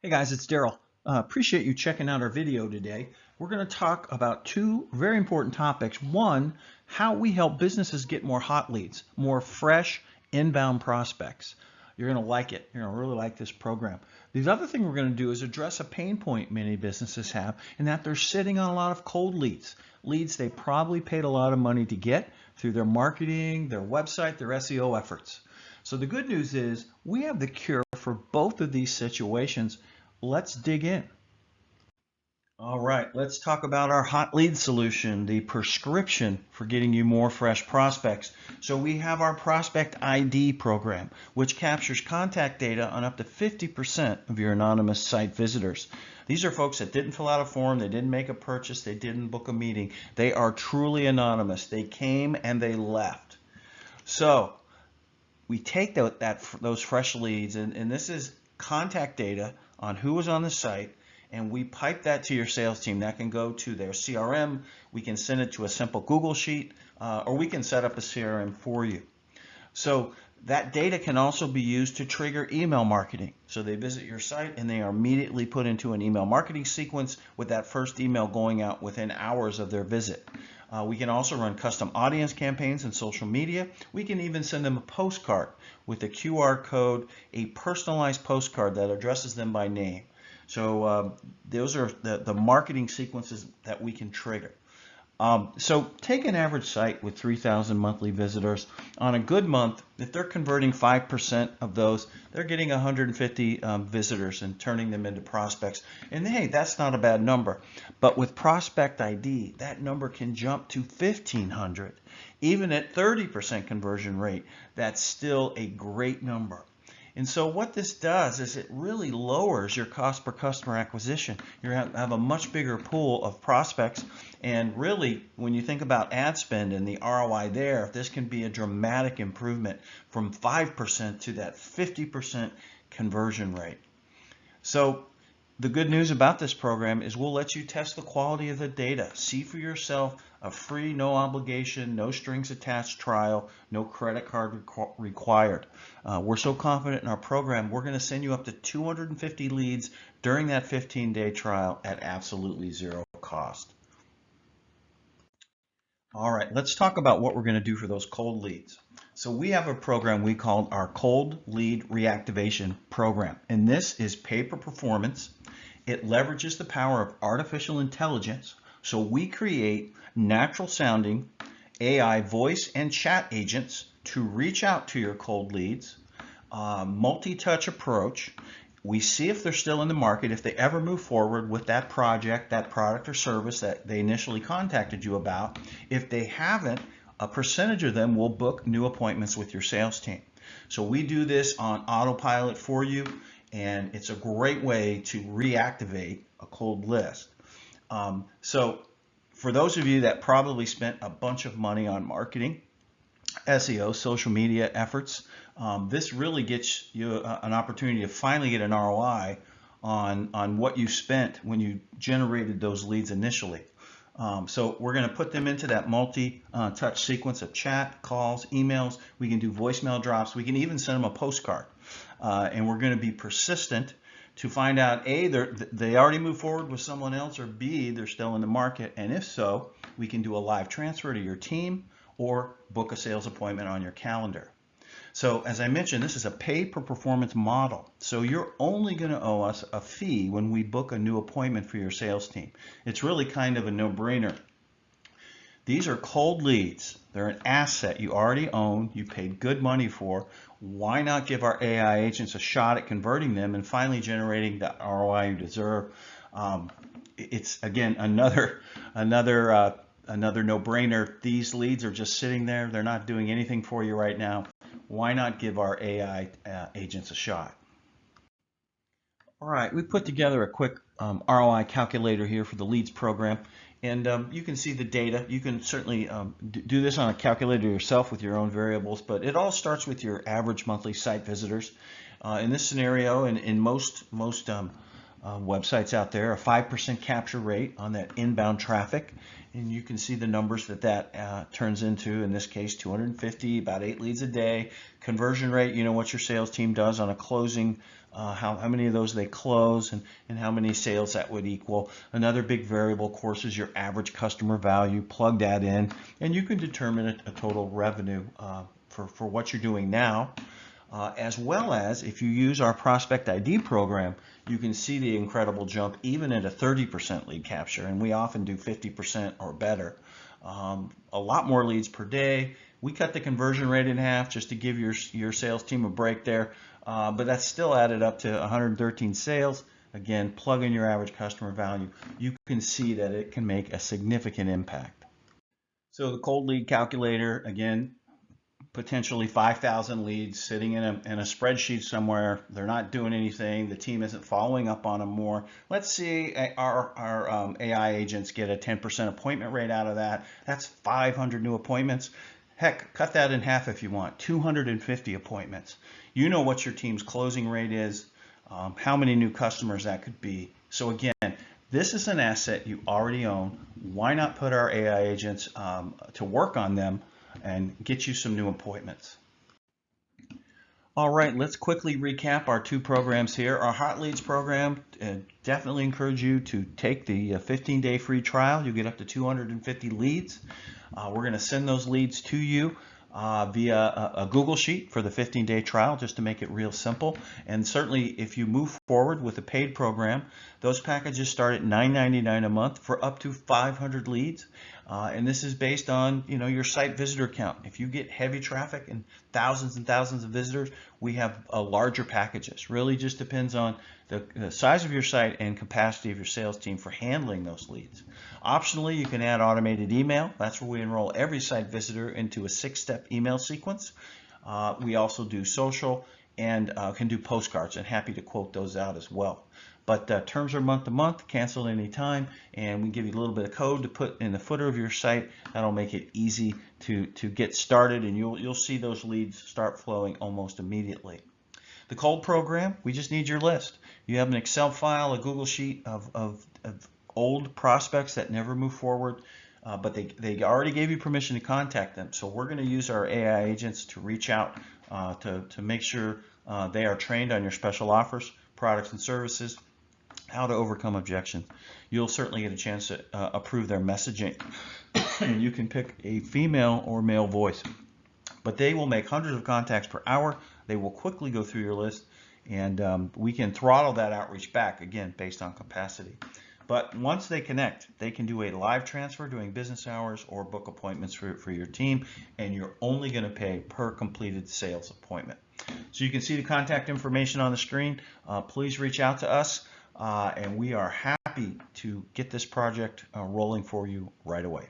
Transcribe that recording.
Hey guys, it's Daryl. Appreciate you checking out our video today. We're going to talk about two very important topics. One, how we help businesses get more hot leads, more fresh inbound prospects. You're going to like it. You're going to really like this program. The other thing we're going to do is address a pain point many businesses have, in that they're sitting on a lot of cold leads. Leads they probably paid a lot of money to get through their marketing, their website, their SEO efforts. So the good news is we have the cure for both of these situations. Let's dig in. All right, let's talk about our hot lead solution, the prescription for getting you more fresh prospects. So we have our Prospect ID program, which captures contact data on up to 50% of your anonymous site visitors. These are folks that didn't fill out a form, they didn't make a purchase, they didn't book a meeting. They are truly anonymous. They came and they left. So we take those fresh leads, and this is contact data on who was on the site, and we pipe that to your sales team. That can go to their CRM. We can send it to a simple Google sheet, or we can set up a CRM for you. So that data can also be used to trigger email marketing. So they visit your site and they are immediately put into an email marketing sequence with that first email going out within hours of their visit. We can also run custom audience campaigns in social media. We can even send them a postcard with a QR code, a personalized postcard that addresses them by name. So those are the marketing sequences that we can trigger. So take an average site with 3,000 monthly visitors. On a good month, if they're converting 5% of those, they're getting 150 visitors and turning them into prospects. And hey, that's not a bad number. But with Prospect ID, that number can jump to 1,500. Even at 30% conversion rate, that's still a great number. And so what this does is it really lowers your cost per customer acquisition. You have a much bigger pool of prospects, and really when you think about ad spend and the ROI there, this can be a dramatic improvement from 5% to that 50% conversion rate. So the good news about this program is we'll let you test the quality of the data. See for yourself a free, no obligation, no strings attached trial, no credit card required. We're so confident in our program, we're going to send you up to 250 leads during that 15-day trial at absolutely zero cost. All right, let's talk about what we're going to do for those cold leads. So we have a program we call our Cold Lead Reactivation Program, and this is pay per performance. It leverages the power of artificial intelligence. So we create natural sounding AI voice and chat agents to reach out to your cold leads, multi-touch approach. We see if they're still in the market, if they ever move forward with that project, that product or service that they initially contacted you about. If they haven't, a percentage of them will book new appointments with your sales team. So we do this on autopilot for you, and it's a great way to reactivate a cold list. So for those of you that probably spent a bunch of money on marketing, SEO, social media efforts, this really gets you an opportunity to finally get an ROI on what you spent when you generated those leads initially. So we're going to put them into that multi-touch sequence of chat, calls, emails. We can do voicemail drops. We can even send them a postcard. And we're going to be persistent to find out, A, they already moved forward with someone else, or B, they're still in the market. And if so, we can do a live transfer to your team or book a sales appointment on your calendar. So as I mentioned, this is a pay per performance model. So you're only going to owe us a fee when we book a new appointment for your sales team. It's really kind of a no-brainer. These are cold leads. They're an asset you already own, you paid good money for. Why not give our AI agents a shot at converting them and finally generating the ROI you deserve? It's again another no-brainer. These leads are just sitting there. They're not doing anything for you right now. Why not give our AI agents a shot? All right, we put together a quick ROI calculator here for the leads program, and you can see the data. You can certainly do this on a calculator yourself with your own variables, but it all starts with your average monthly site visitors. In this scenario, and in most websites out there, a 5% capture rate on that inbound traffic. And you can see the numbers that turns into, in this case, 250, about 8 leads a day. Conversion rate, you know what your sales team does on a closing, how many of those they close, and how many sales that would equal. Another big variable, of course, is your average customer value. Plug that in, and you can determine a total revenue for what you're doing now. As well as if you use our Prospect ID program, you can see the incredible jump even at a 30% lead capture, and we often do 50% or better. A lot more leads per day. We cut the conversion rate in half just to give your sales team a break there, but that's still added up to 113 sales. Again, plug in your average customer value. You can see that it can make a significant impact. So the cold lead calculator, again, potentially 5,000 leads sitting in a spreadsheet somewhere. They're not doing anything. The team isn't following up on them more. Let's see our AI agents get a 10% appointment rate out of that. That's 500 new appointments. Heck, cut that in half if you want. 250 appointments. You know what your team's closing rate is, how many new customers that could be. So again, this is an asset you already own. Why not put our AI agents to work on them and get you some new appointments? All right, let's quickly recap our two programs here. Our Hot Leads program, definitely encourage you to take the 15-day free trial. You get up to 250 leads. We're going to send those leads to you via a Google Sheet for the 15-day trial, just to make it real simple. And certainly if you move forward with a paid program, those packages start at $9.99 a month for up to 500 leads. And this is based on your site visitor count. If you get heavy traffic and thousands of visitors, we have larger packages. Really just depends on the size of your site and capacity of your sales team for handling those leads. Optionally, you can add automated email. That's where we enroll every site visitor into a 6-step email sequence. We also do social and can do postcards, and happy to quote those out as well. But terms are month to month, cancel any time, and we give you a little bit of code to put in the footer of your site. That'll make it easy to get started, and you'll see those leads start flowing almost immediately. The cold program, we just need your list. You have an Excel file, a Google Sheet of old prospects that never move forward, but they already gave you permission to contact them. So we're going to use our AI agents to reach out to make sure they are trained on your special offers, products and services, how to overcome objections. You'll certainly get a chance to approve their messaging. And you can pick a female or male voice. But they will make hundreds of contacts per hour. They will quickly go through your list, and we can throttle that outreach back, again, based on capacity. But once they connect, they can do a live transfer during business hours or book appointments for your team, and you're only going to pay per completed sales appointment. So you can see the contact information on the screen. Please reach out to us, and we are happy to get this project rolling for you right away.